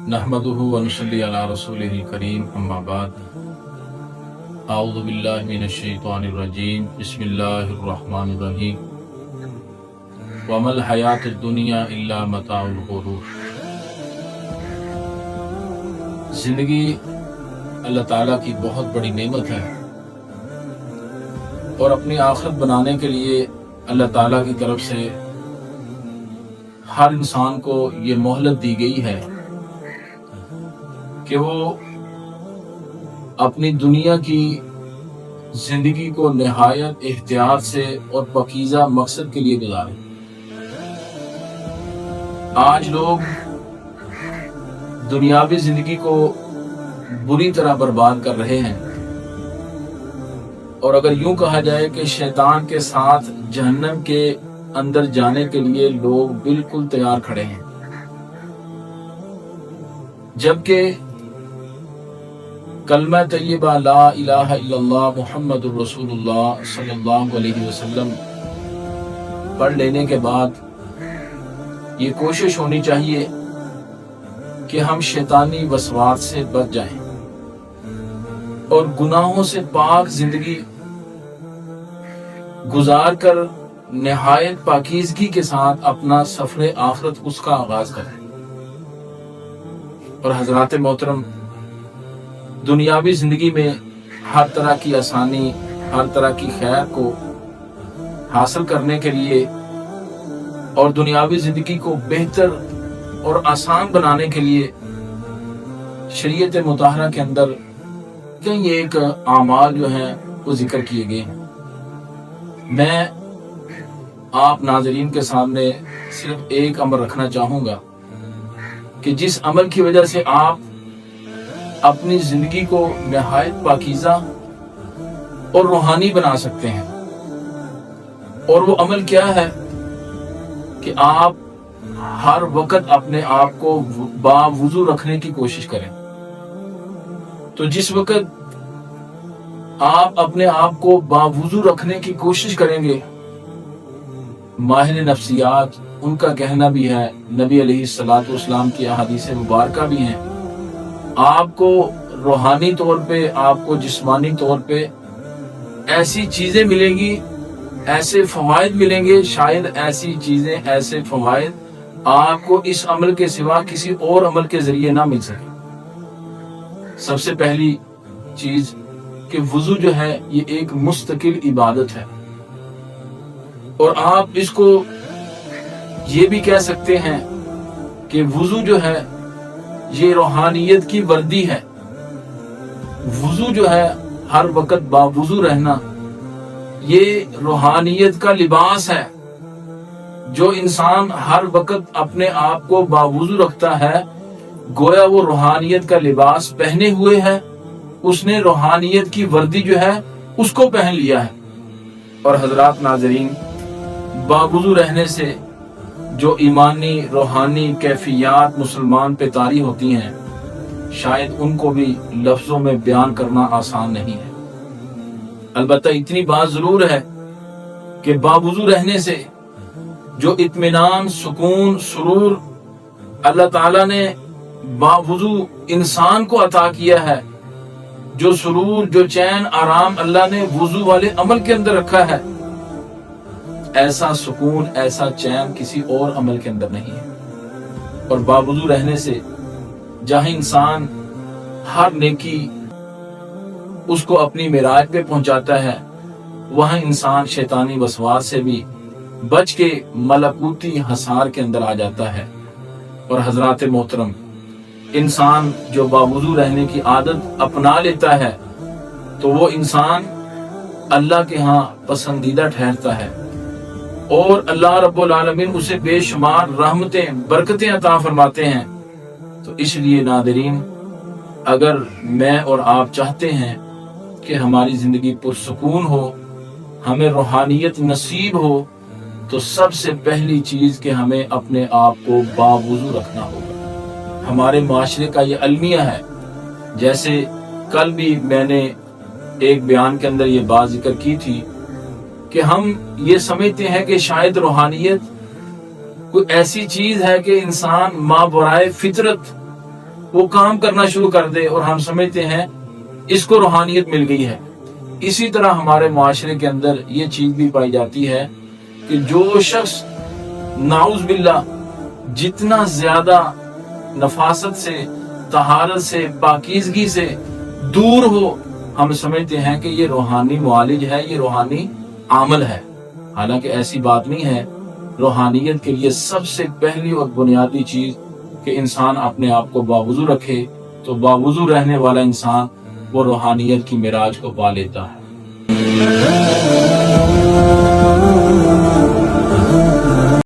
नहमदुहु व नुसल्ली अला रसूलिहिल करीम अम्मा बाद अऊज़ु बिल्लाहि मिनश शैतानिर रजीम बिस्मिल्लाहिर रहमानिर रहीम वमल हयातुद दुनिया इल्ला मताउल गुरूर। जिंदगी अल्लाह ताला की बहुत बड़ी नेमत है और अपनी आखिरत बनाने के लिए अल्लाह ताला की तरफ से हर इंसान को ये मोहलत दी गई है कि वो अपनी दुनिया की जिंदगी को निहायत एहतियात से और पकीज़ा मकसद के लिए गुजारें। आज लोग दुनियावी जिंदगी को बुरी तरह बर्बाद कर रहे हैं और अगर यूं कहा जाए कि शैतान के साथ जहन्नम के अंदर जाने के लिए लोग बिल्कुल तैयार खड़े हैं, जबकि कलमा तय्यबा ला इलाहा इल्लल्लाह मुहम्मदुर रसूलुल्लाह सल्लल्लाहु अलैहि वसल्लम पढ़ लेने के बाद ये कोशिश होनी चाहिए कि हम शैतानी वसवास से बच जाएं और गुनाहों से पाक जिंदगी गुजार कर निहायत पाकीज़गी के साथ अपना सफर आखिरत उसका आगाज करें। और हजरात मोहतरम, दुनियावी जिंदगी में हर तरह की आसानी, हर तरह की खैर को हासिल करने के लिए और दुनियावी जिंदगी को बेहतर और आसान बनाने के लिए शरीयत मुताहरा के अंदर कई एक आमाल जो हैं वो जिक्र किए गए हैं। मैं आप नाजरीन के सामने सिर्फ एक अमर रखना चाहूंगा कि जिस अमल की वजह से आप अपनी जिंदगी को निहायत पाकीज़ा और रूहानी बना सकते हैं, और वो अमल क्या है कि आप हर वक्त अपने आप को बावुजू रखने की कोशिश करें। तो जिस वक्त आप अपने आप को बावुजू रखने की कोशिश करेंगे, माहिर नफ्सियात उनका कहना भी है, नबी अलैहिस्सलातु वस्सलाम की अहादीस मुबारका भी हैं, आपको रूहानी तौर पे, आपको जिस्मानी तौर पे ऐसी चीजें मिलेंगी, ऐसे फवायद मिलेंगे, शायद ऐसी चीजें, ऐसे फवायद आपको इस अमल के सिवा किसी और अमल के जरिए ना मिल सके। सबसे पहली चीज कि वुजू जो है ये एक मुस्तकिल इबादत है, और आप इसको ये भी कह सकते हैं कि वुजू जो है ये रूहानियत की वर्दी है। वुजू जो है, हर वक्त बावुजू रहना, ये रूहानियत का लिबास है। जो इंसान हर वक्त अपने आप को बावुजू रखता है, गोया वो रूहानियत का लिबास पहने हुए है, उसने रूहानियत की वर्दी जो है उसको पहन लिया है। और हजरात नाजरीन, बावुजू रहने से जो ईमानी रूहानी कैफियत मुसलमान पे तारी होती हैं, शायद उनको भी लफ्जों में बयान करना आसान नहीं है। अलबत्ता इतनी बात जरूर है कि बावुजू रहने से जो इत्मीनान, सुकून, सुरूर अल्लाह ताला ने बावुजू इंसान को अता किया है, जो सुरूर, जो चैन, आराम अल्लाह ने वुजू वाले अमल के अंदर रखा है, ऐसा सुकून, ऐसा चैन किसी और अमल के अंदर नहीं है। और बावुजू रहने से जहां इंसान हर नेकी उसको अपनी मेराज पे पहुंचाता है, वहां इंसान शैतानी वसवास से भी बच के मलकूती हसार के अंदर आ जाता है। और हजरात मोहतरम, इंसान जो बावुजू रहने की आदत अपना लेता है तो वो इंसान अल्लाह के यहाँ पसंदीदा ठहरता है और अल्लाह रब्बुल आलमीन उसे बेशुमार रहमतें, बरकतें अता फरमाते हैं। तो इसलिए नादरीन, अगर मैं और आप चाहते हैं कि हमारी जिंदगी पुरसुकून हो, हमें रूहानियत नसीब हो, तो सबसे पहली चीज कि हमें अपने आप को बावुजू रखना होगा। हमारे माशरे का ये अलमिया है। जैसे कल भी मैंने एक बयान के अंदर ये बात जिक्र की थी कि हम ये समझते हैं कि शायद रूहानियत कोई ऐसी चीज है कि इंसान माबराए फितरत وہ کام کرنا شروع کر دے اور ہم سمجھتے ہیں اس کو روحانیت مل گئی ہے۔ اسی طرح ہمارے معاشرے کے اندر یہ چیز بھی پائی جاتی ہے کہ جو شخص نعوذ باللہ جتنا زیادہ نفاست سے، طہارت سے، پاکیزگی سے دور ہو، ہم سمجھتے ہیں کہ یہ روحانی معالج ہے، یہ روحانی عامل ہے۔ حالانکہ ایسی بات نہیں ہے۔ روحانیت کے لیے سب سے پہلی اور بنیادی چیز کہ انسان اپنے آپ کو باوضو رکھے، تو باوضو رہنے والا انسان وہ روحانیت کی معراج کو پا لیتا ہے۔